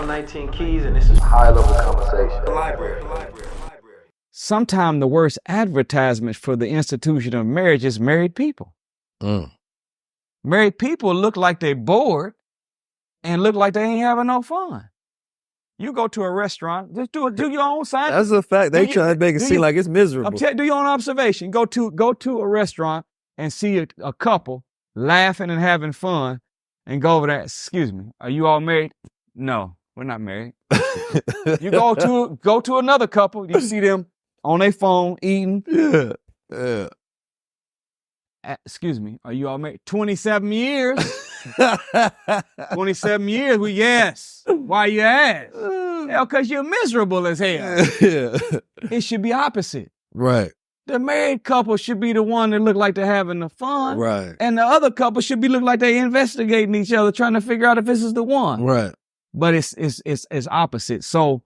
I'm 19 Keys, and this is High Level Conversation. Library. Sometimes the worst advertisement for the institution of marriage is married people. Married people look like they're bored and look like they ain't having no fun. You go to a restaurant, just do your own side. That's a fact. They try to make it seem like it's miserable. Do your own observation. Go to a restaurant and see a couple laughing and having fun, and go over there. Excuse me, are you all married? No, we're not married. You go to another couple. You see them on their phone eating. Yeah. Excuse me, are you all married? 27 years. 27 years. Well, yes. Why you ask? Hell, because you're miserable as hell. Yeah. It should be opposite. Right. The married couple should be the one that look like they're having the fun. Right. And the other couple should be looking like they investigating each other, trying to figure out if this is the one. Right. But it's opposite. So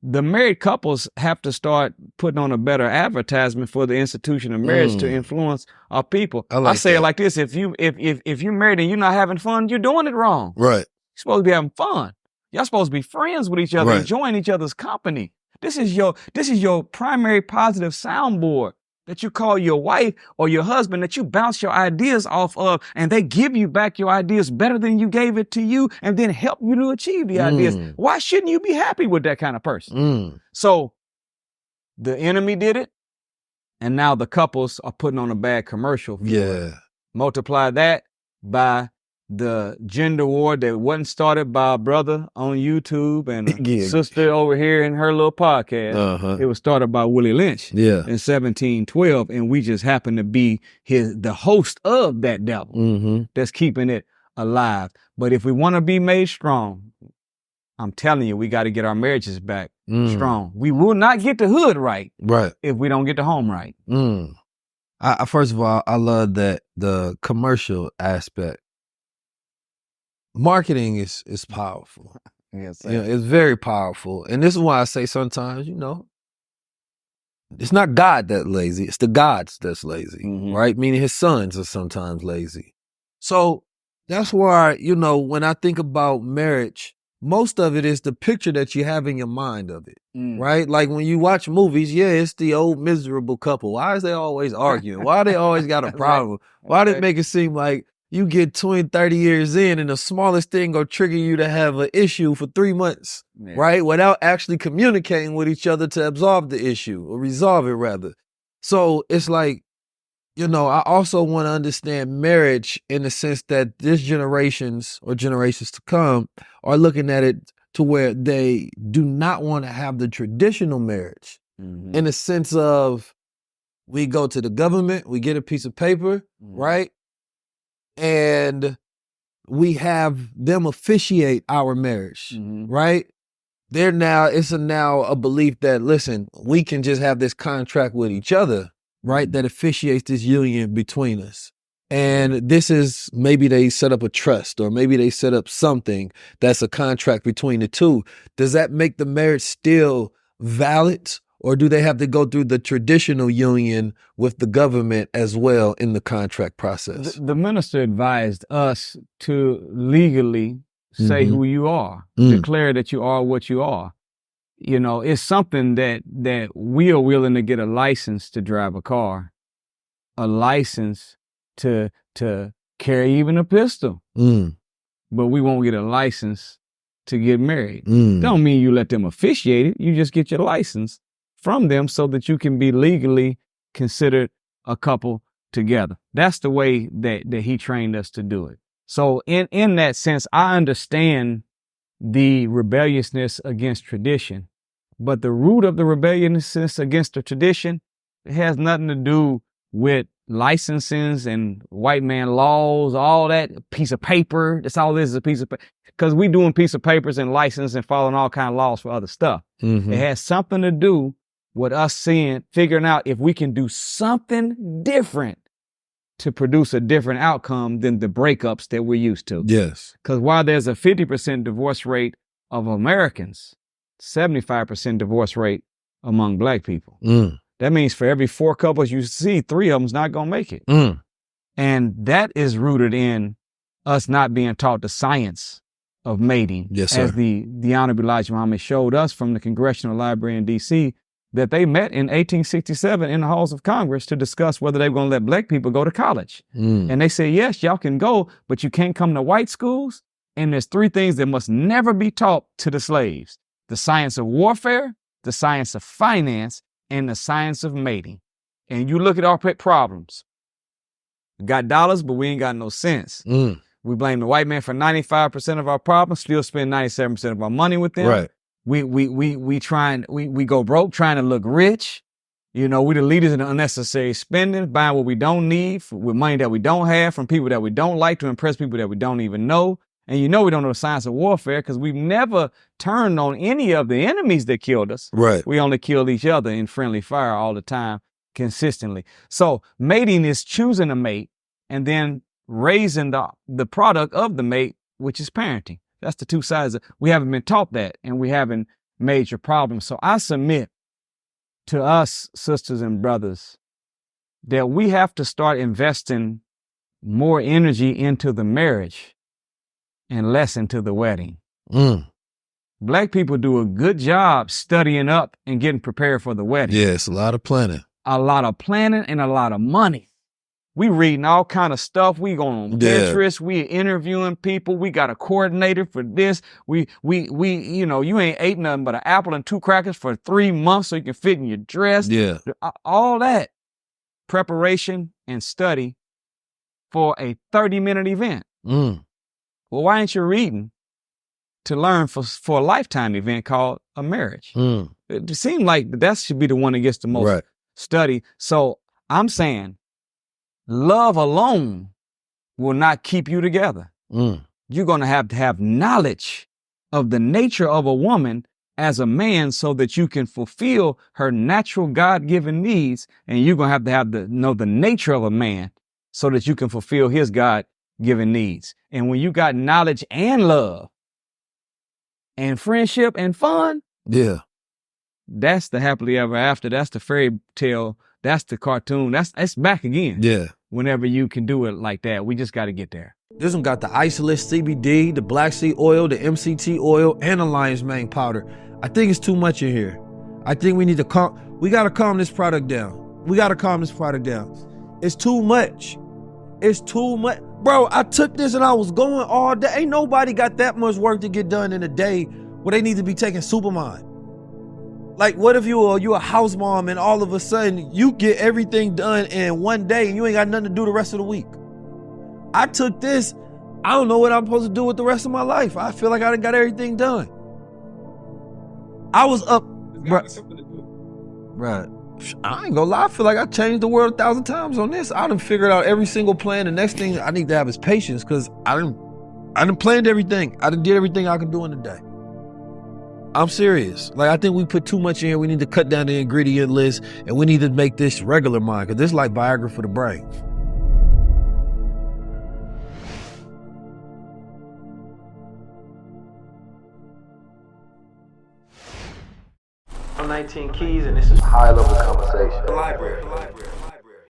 the married couples have to start putting on a better advertisement for the institution of marriage to influence our people. I say it like this: if you're married and you're not having fun, you're doing it wrong. Right. You're supposed to be having fun. Y'all supposed to be friends with each other, enjoying each other's company. This is your primary positive soundboard that you call your wife or your husband, that you bounce your ideas off of, and they give you back your ideas better than you gave it to you, and then help you to achieve the ideas. Why shouldn't you be happy with that kind of person? So the enemy did it, and now the couples are putting on a bad commercial for it. Multiply that by the gender war that wasn't started by a brother on YouTube and a sister over here in her little podcast. It was started by Willie Lynch in 1712, and we just happen to be the host of that devil that's keeping it alive. But if we want to be made strong, I'm telling you, we got to get our marriages back strong. We will not get the hood right if we don't get the home right. First of all, I love that the commercial aspect. Marketing is powerful. Yes, it's very powerful. And this is why I say sometimes, it's not God that's lazy. It's the gods that's lazy, right? Meaning his sons are sometimes lazy. So that's why, when I think about marriage, most of it is the picture that you have in your mind of it, right? Like when you watch movies, it's the old miserable couple. Why is they always arguing? Why they always got a problem? Why did it make it seem like you get 20, 30 years in and the smallest thing go trigger you to have an issue for 3 months, right? Without actually communicating with each other to absolve the issue or resolve it rather. So it's like, I also want to understand marriage in the sense that this generations or generations to come are looking at it to where they do not want to have the traditional marriage in the sense of we go to the government, we get a piece of paper, right? And we have them officiate our marriage, right? It's now a belief that, listen, we can just have this contract with each other, right? That officiates this union between us. And this is, maybe they set up a trust, or maybe they set up something that's a contract between the two. Does that make the marriage still valid? Or do they have to go through the traditional union with the government as well in the contract process? The minister advised us to legally say who you are, declare that you are what you are. It's something that we are willing to get a license to drive a car, a license to carry even a pistol, but we won't get a license to get married. Don't mean you let them officiate it. You just get your license from them so that you can be legally considered a couple together. That's the way that he trained us to do it. So in that sense, I understand the rebelliousness against tradition, but the root of the rebelliousness against the tradition, it has nothing to do with licensings and white man laws, all that piece of paper. That's all this is, a piece of paper. Because we doing piece of papers and license and following all kind of laws for other stuff. It has something to do with us figuring out if we can do something different to produce a different outcome than the breakups that we're used to. Yes. Because while there's a 50% divorce rate of Americans, 75% divorce rate among Black people. That means for every 4 couples you see, 3 of them's not going to make it. And that is rooted in us not being taught the science of mating. Yes, sir. As the Honorable Elijah Muhammad showed us from the Congressional Library in D.C., that they met in 1867 in the halls of Congress to discuss whether they were going to let black people go to college. And they said, yes, y'all can go, but you can't come to white schools. And there's 3 things that must never be taught to the slaves: the science of warfare, the science of finance, and the science of mating. And you look at our problems. We got dollars, but we ain't got no sense. We blame the white man for 95% of our problems, still spend 97% of our money with them. Right. We go broke trying to look rich. You know, we the leaders in the unnecessary spending, buying what we don't need with money that we don't have from people that we don't like to impress people that we don't even know. And you know we don't know the science of warfare because we've never turned on any of the enemies that killed us. Right. We only killed each other in friendly fire all the time, consistently. So mating is choosing a mate and then raising the product of the mate, which is parenting. That's the 2 sides. We haven't been taught that, and we haven't major problems. So I submit to us, sisters and brothers, that we have to start investing more energy into the marriage and less into the wedding. Black people do a good job studying up and getting prepared for the wedding. Yeah, it's a lot of planning. A lot of planning and a lot of money. We reading all kind of stuff. We going on Pinterest. We interviewing people. We got a coordinator for this. We, you know, you ain't ate nothing but an apple and 2 crackers for 3 months so you can fit in your dress. Yeah. All that preparation and study for a 30-minute event. Well, why ain't you reading to learn for a lifetime event called a marriage? It seems like that should be the one that gets the most study. So I'm saying, love alone will not keep you together. You're going to have knowledge of the nature of a woman as a man so that you can fulfill her natural God-given needs. And you're going to have know the nature of a man so that you can fulfill his God-given needs. And when you got knowledge and love and friendship and fun, that's the happily ever after. That's the fairy tale. That's the cartoon. It's back again. Yeah. Whenever you can do it like that, we just got to get there. This one got the isolate CBD, the black seed oil, the MCT oil, and the lion's mane powder. I think it's too much in here. I think we need to we got to calm this product down. We got to calm this product down. It's too much. It's too much. Bro, I took this and I was going all day. Ain't nobody got that much work to get done in a day where they need to be taking Supermind. Like, what if you a house mom and all of a sudden you get everything done in one day and you ain't got nothing to do the rest of the week? I took this. I don't know what I'm supposed to do with the rest of my life. I feel like I done got everything done. I was up. Right. I ain't gonna lie. I feel like I changed the world 1,000 times on this. I done figured out every single plan. The next thing I need to have is patience because I done planned everything. I done did everything I could do in a day. I'm serious. Like, I think we put too much in here. We need to cut down the ingredient list and we need to make this regular mind because this is like Viagra for the brain. I'm 19 Keys, and this is High Level Conversation. Library.